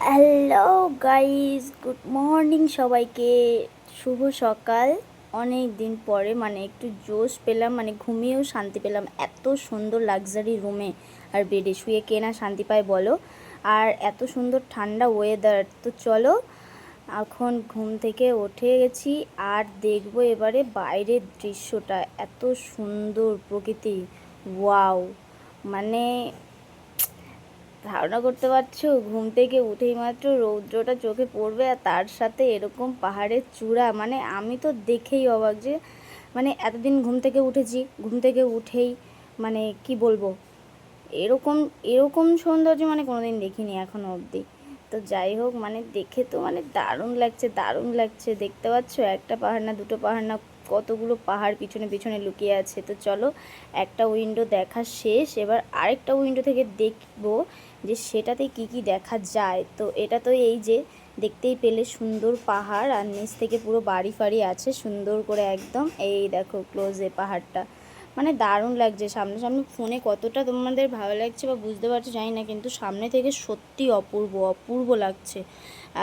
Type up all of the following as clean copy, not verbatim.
Hello guys, good morning সবাইকে। শুভ সকাল। অনেক দিন পরে একটু জোশ পেলাম, ঘুমিয়েও শান্তি পেলাম। এত সুন্দর লাক্সারি রুমে আর বেডে শুয়ে কে না শান্তি পায় বলো। আর এত সুন্দর ঠান্ডা ওয়েদার। তো চলো, এখন ঘুম থেকে উঠে গেছি আর দেখবো এবারে বাইরের দৃশ্যটা। এত সুন্দর প্রকৃতি, ওয়াও। মানে ধারণা করতে পারছো, ঘুম থেকে উঠেই মাত্র রৌদ্রটা চোখে পড়বে আর তার সাথে এরকম পাহাড়ের চূড়া। আমি তো দেখেই অবাক যে এতদিন ঘুম থেকে উঠেছি, ঘুম থেকে উঠেই কি বলবো, এরকম এরকম সৌন্দর্য কোনোদিন দেখিনি এখনো অবধি। তো যাই হোক, দেখে তো দারুণ লাগছে, দারুণ লাগছে। দেখতে পাচ্ছ, একটা পাহাড় না, দুটো পাহাড় না, কতগুলো পাহাড় পিছনে পিছনে লুকিয়ে আছে। তো চলো, একটা উইন্ডো দেখা শেষ, এবার আরেকটা উইন্ডো থেকে দেখবো যে সেটাতে কি কি দেখা যায়। তো এটা তো এই যে দেখতেই পেলে সুন্দর পাহাড়, আর নিচ থেকে পুরো বাড়ি ফাড়ি আছে সুন্দর করে একদম। এই দেখো ক্লোজে পাহাড়টা, দারুণ লাগছে। সামনে সামনে ফোনে কতটা তোমাদের ভালো লাগছে বা বুঝতে পারছো জানি না, কিন্তু সামনে থেকে সত্যি অপূর্ব অপূর্ব লাগছে।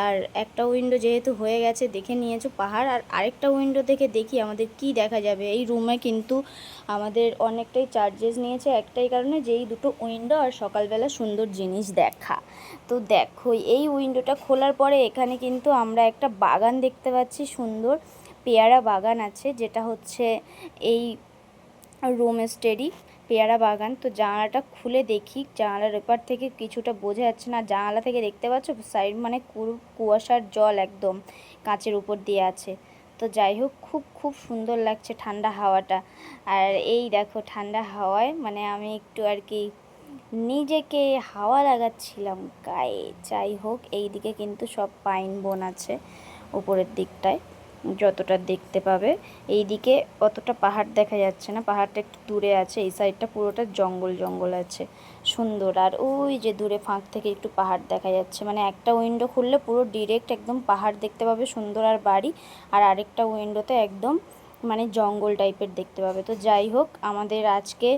আর একটা উইন্ডো যেহেতু হয়ে গেছে, দেখে নিয়েছো পাহাড়, আর আরেকটা উইন্ডো থেকে দেখি আমাদের কি দেখা যাবে। এই রুমে কিন্তু আমাদের অনেকটাই চার্জেস নিয়েছে, একটাই কারণে যে এই দুটো উইন্ডো আর সকালবেলা সুন্দর জিনিস দেখা। তো দেখো, এই উইন্ডোটা খোলার পরে এখানে কিন্তু আমরা একটা বাগান দেখতে পাচ্ছি, সুন্দর পেয়ারা বাগান আছে, যেটা হচ্ছে এই রুম স্টেডি পেয়ারা বাগান। তো জানালাটা খুলে দেখি, জানালার এপার থেকে কিছুটা বোঝা যাচ্ছে না, জানালা থেকে দেখতে পাচ্ছ সাইড কুয়াশার জল একদম কাঁচের উপর দিয়ে আছে। তো যাই হোক, খুব খুব সুন্দর লাগছে ঠান্ডা হাওয়াটা। আর এই দেখো ঠান্ডা হাওয়ায় আমি একটু আর কি নিজেকে হাওয়া লাগাচ্ছিলাম গায়ে। যাই হোক, এই দিকে কিন্তু সব পাইন বন আছে উপরের দিকটায়, যতটা দেখতে পাবে। এই দিকে অতটা পাহাড় দেখা যাচ্ছে না, পাহাড়টা একটু দূরে আছে। এই সাইডটা পুরোটা জঙ্গল জঙ্গল আছে, সুন্দর। আর ওই যে দূরে ফাঁক থেকে একটু পাহাড় দেখা যাচ্ছে। একটা উইন্ডো খুললে পুরো ডিরেক্ট একদম পাহাড় দেখতে পাবে সুন্দর আর বাড়ি, আর আরেকটা উইন্ডোতে একদম জঙ্গল টাইপের দেখতে পাবে। তো যাই হোক, আমাদের আজকে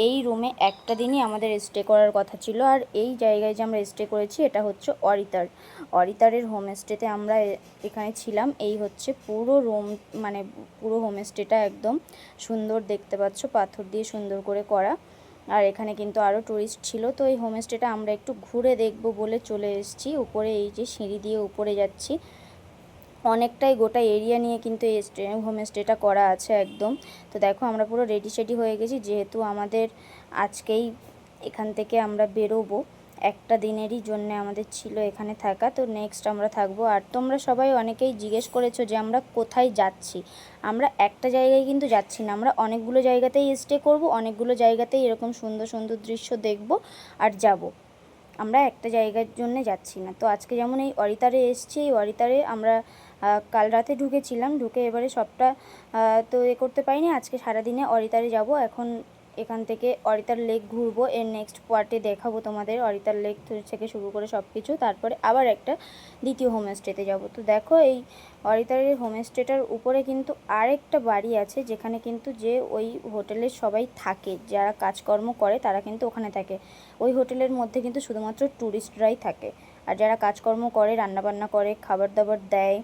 এই রুমে একটা দিনই আমাদের স্টে করার কথা ছিল। আর এই জায়গায় যে আমরা স্টে করেছি, এটা হচ্ছে অরিতারের হোমস্টেতে আমরা এখানে ছিলাম। এই হচ্ছে পুরো রুম, পুরো হোমস্টেটা একদম সুন্দর দেখতে পাচ্ছ, পাথর দিয়ে সুন্দর করে করা। আর এখানে কিন্তু আরও টুরিস্ট ছিল। তো এই হোমস্টেটা আমরা একটু ঘুরে দেখব বলে চলে এসেছি উপরে। এই যে সিঁড়ি দিয়ে উপরে যাচ্ছি, অনেকটাই গোটা এরিয়া নিয়ে কিন্তু এই হোমস্টেটা করা আছে একদম। তো দেখো, আমরা পুরো রেডি সেডি হয়ে গেছি, যেহেতু আমাদের আজকেই এখান থেকে আমরা বেরোবো। একটা দিনেরই জন্য আমাদের ছিল এখানে থাকা, তো নেক্সট আমরা থাকবো। আর তোমরা সবাই অনেকেই জিজ্ঞেস করেছো যে আমরা কোথায় যাচ্ছি। আমরা একটা জায়গায় কিন্তু যাচ্ছি না, আমরা অনেকগুলো জায়গাতেই স্টে করব, অনেকগুলো জায়গাতেই এরকম সুন্দর সুন্দর দৃশ্য দেখব আর যাব। আমরা একটা জায়গার জন্য যাচ্ছি না। তো আজকে যেমন এই অরিতারে এসেছি, এই অরিতারে আমরা কাল রাতে ঢুকেছিলাম, ঢুকে এবারে সবটা তো করতে পারিনি। আজকে সারাদিনে অরিতারে যাব। এখন এখান থেকে অরিতার লেক ঘুরবো, এর নেক্সট পার্টে দেখাবো তোমাদের অরিতার লেক থেকে শুরু করে সব কিছু। তারপরে আবার একটা দ্বিতীয় হোমস্টেতে যাব। তো দেখো, এই অরিতারের হোমস্টেটার উপরে কিন্তু আরেকটা বাড়ি আছে, যেখানে কিন্তু যে ওই হোটেলের সবাই থাকে, যারা কাজকর্ম করে তারা কিন্তু ওখানে থাকে। ওই হোটেলের মধ্যে কিন্তু শুধুমাত্র ট্যুরিস্টরাই থাকে, আর যারা কাজকর্ম করে, রান্নাবান্না করে, খাবার দাবার দেয়,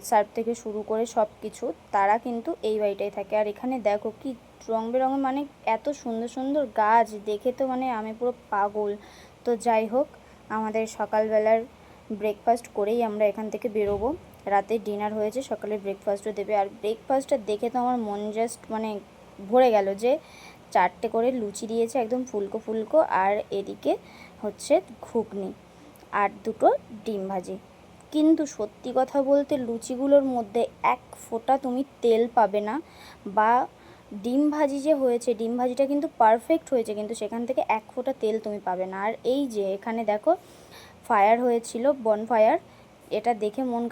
সার্ভ থেকে শুরু করে সব কিছু, তারা কিন্তু এই বাড়িটাই থাকে। আর এখানে দেখো কি রং বেরঙের, এত সুন্দর সুন্দর গাছ দেখে তো আমি পুরো পাগল। তো যাই হোক, আমাদের সকালবেলার ব্রেকফাস্ট করেই আমরা এখান থেকে বেরোবো। রাতে ডিনার হয়েছে, সকালে ব্রেকফাস্টও দেবে। আর ব্রেকফাস্টটা দেখে তো আমার মন জাস্ট ভরে গেল, যে 4টে করে লুচি দিয়েছে একদম ফুলকো ফুলকো, আর এদিকে হচ্ছে ঘুগনি আর 2টো ডিম ভাজি। কিন্তু সত্যি কথা বলতে লুচিগুলোর মধ্যে এক ফোঁটা তুমি তেল পাবে না, বা ডিম ভাজি যে হয়েছে, ডিম ভাজিটা কিন্তু পারফেক্ট হয়েছে, কিন্তু সেখান থেকে এক ফোঁটা তেল তুমি পাবে না। আর এই যে এখানে দেখো ফায়ার হয়েছিল, বনফায়ার, এটা দেখে মন